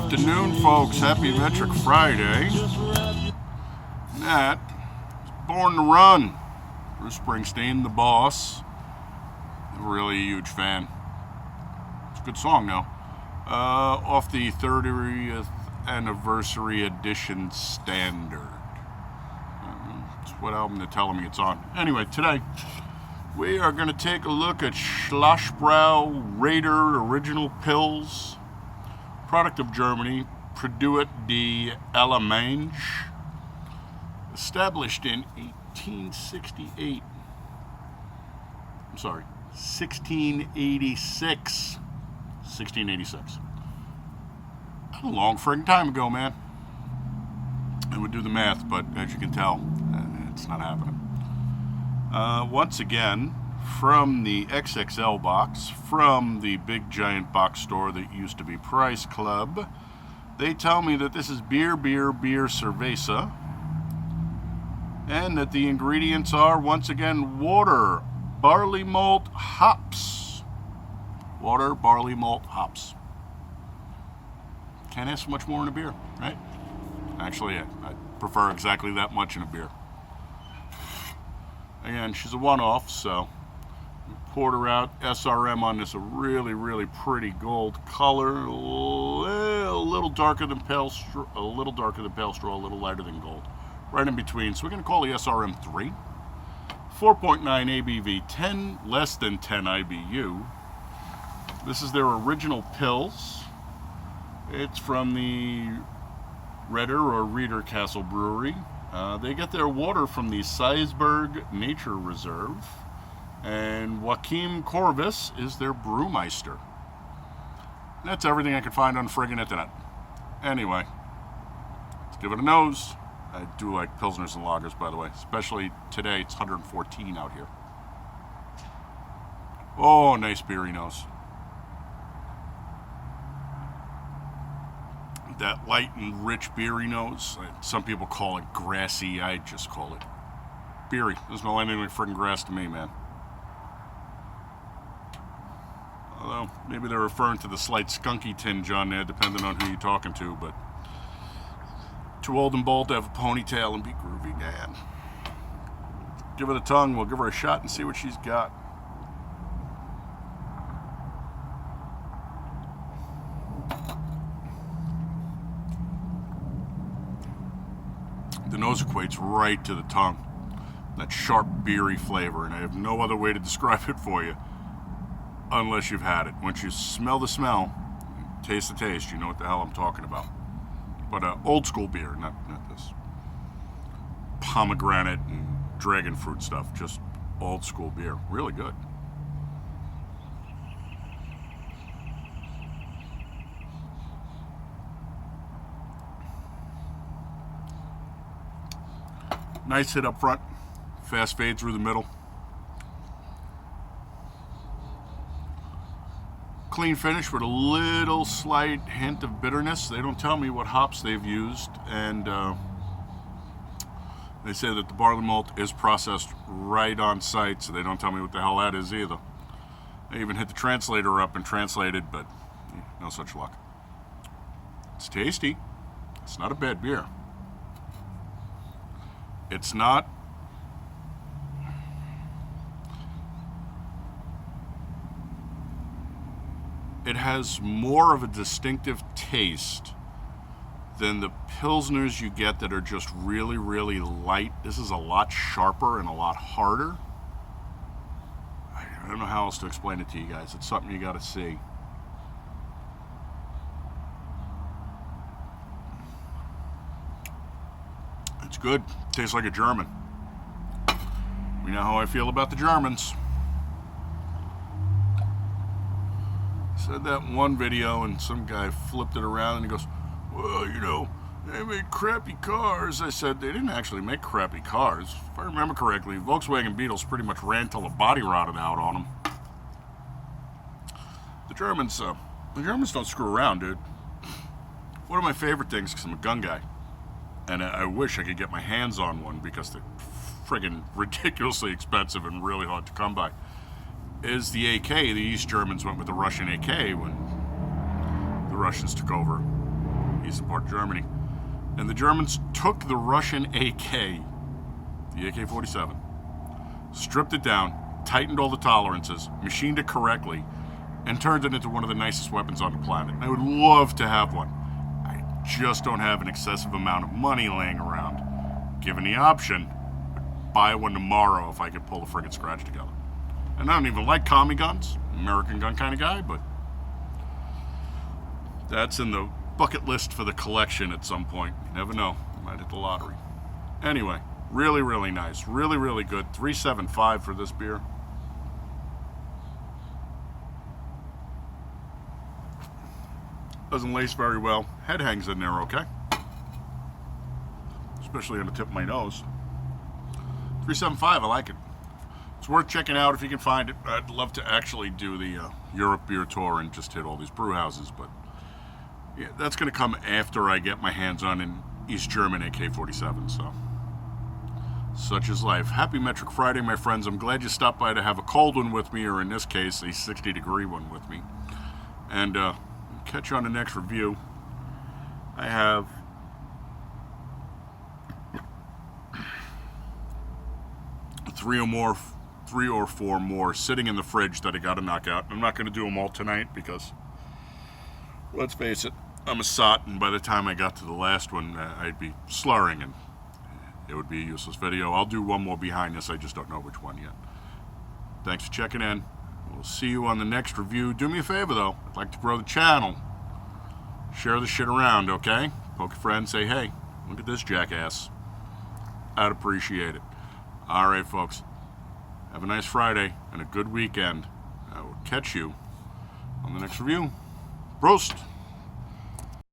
afternoon, folks. Happy Metric Friday. Nat is born to run. Bruce Springsteen, the boss. Really a huge fan. It's a good song now. Off the 30th anniversary edition standard. It's what album they're telling me it's on. Anyway, today we are going to take a look at Schlossbrau Rheder Original Pils. Product of Germany, Allemagne, established in 1686. 1686. A long friggin' time ago, man. I would do the math, but as you can tell, it's not happening. Once again, from the XXL box, from the big giant box store that used to be Price Club, they tell me that this is beer, cerveza, and that the ingredients are, once again, water, barley malt, hops. Water, barley malt, hops. Can't ask for much more in a beer, right? Actually, I prefer exactly that much in a beer. Again, she's a one-off, so poured her out. SRM on this, a really, really pretty gold color. A little darker than pale straw, a little lighter than gold. Right in between. So we're going to call the SRM 3. 4.9 ABV, 10 less than 10 IBU. This is their original Pils. It's from the Rheder Castle Brewery. They get their water from the Seisberg Nature Reserve. And Joachim Corvus is their brewmeister. That's everything I could find on the friggin' internet. Anyway, let's give it a nose. I do like Pilsners and lagers, by the way. Especially today, it's 114 out here. Oh, nice beery nose. That light and rich beery nose. Some people call it grassy. I just call it beery. Doesn't smell anything like friggin' grass to me, man. Although, maybe they're referring to the slight skunky tinge on there, depending on who you're talking to, but too old and bald to have a ponytail and be groovy, man. Give it a tongue, we'll give her a shot and see what she's got. The nose equates right to the tongue. That sharp, beery flavor, and I have no other way to describe it for you. Unless you've had it. Once you smell the smell, taste the taste, you know what the hell I'm talking about. But old school beer, not this pomegranate and dragon fruit stuff. Just old school beer. Really good. Nice hit up front. Fast fade through the middle. Clean finish with a little slight hint of bitterness. They don't tell me what hops they've used, and they say that the barley malt is processed right on site, so they don't tell me what the hell that is either. They even hit the translator up and translated, but no such luck. It's tasty. It's not a bad beer. It's not. It has more of a distinctive taste than the Pilsners you get that are just really, really light. This is a lot sharper and a lot harder. I don't know how else to explain it to you guys. It's something you got to see. It's good. Tastes like a German. We know how I feel about the Germans. Said that in one video, and some guy flipped it around and he goes, well, you know, they made crappy cars. I said, they didn't actually make crappy cars. If I remember correctly, Volkswagen Beetles pretty much ran till the body rotted out on them. The Germans don't screw around, dude. One of my favorite things, because I'm a gun guy, and I wish I could get my hands on one because they're friggin' ridiculously expensive and really hard to come by, is the AK. The East Germans went with the Russian AK when the Russians took over. eastern part of Germany. And the Germans took the Russian AK, the AK-47, stripped it down, tightened all the tolerances, machined it correctly, and turned it into one of the nicest weapons on the planet. I would love to have one. I just don't have an excessive amount of money laying around. Given the option, I'd buy one tomorrow if I could pull the friggin' scratch together. And I don't even like commie guns, American gun kind of guy, but that's in the bucket list for the collection at some point. You never know. Might hit the lottery. Anyway, really, really nice. Really, really good. $3.75 for this beer. Doesn't lace very well. Head hangs in there okay. Especially on the tip of my nose. $3.75, I like it. It's worth checking out if you can find it. I'd love to actually do the Europe beer tour and just hit all these brew houses, but yeah, that's going to come after I get my hands on an East German AK-47, so such is life. Happy Metric Friday, my friends. I'm glad you stopped by to have a cold one with me, or in this case, a 60-degree one with me. And catch you on the next review. I have three or four more sitting in the fridge that I got to knock out. I'm not going to do them all tonight because, let's face it, I'm a sot, and by the time I got to the last one, I'd be slurring, and it would be a useless video. I'll do one more behind this. I just don't know which one yet. Thanks for checking in. We'll see you on the next review. Do me a favor, though. I'd like to grow the channel. Share the shit around, okay? Poke a friend, say, hey, look at this jackass. I'd appreciate it. All right, folks. Have a nice Friday and a good weekend. I will catch you on the next review. Prost!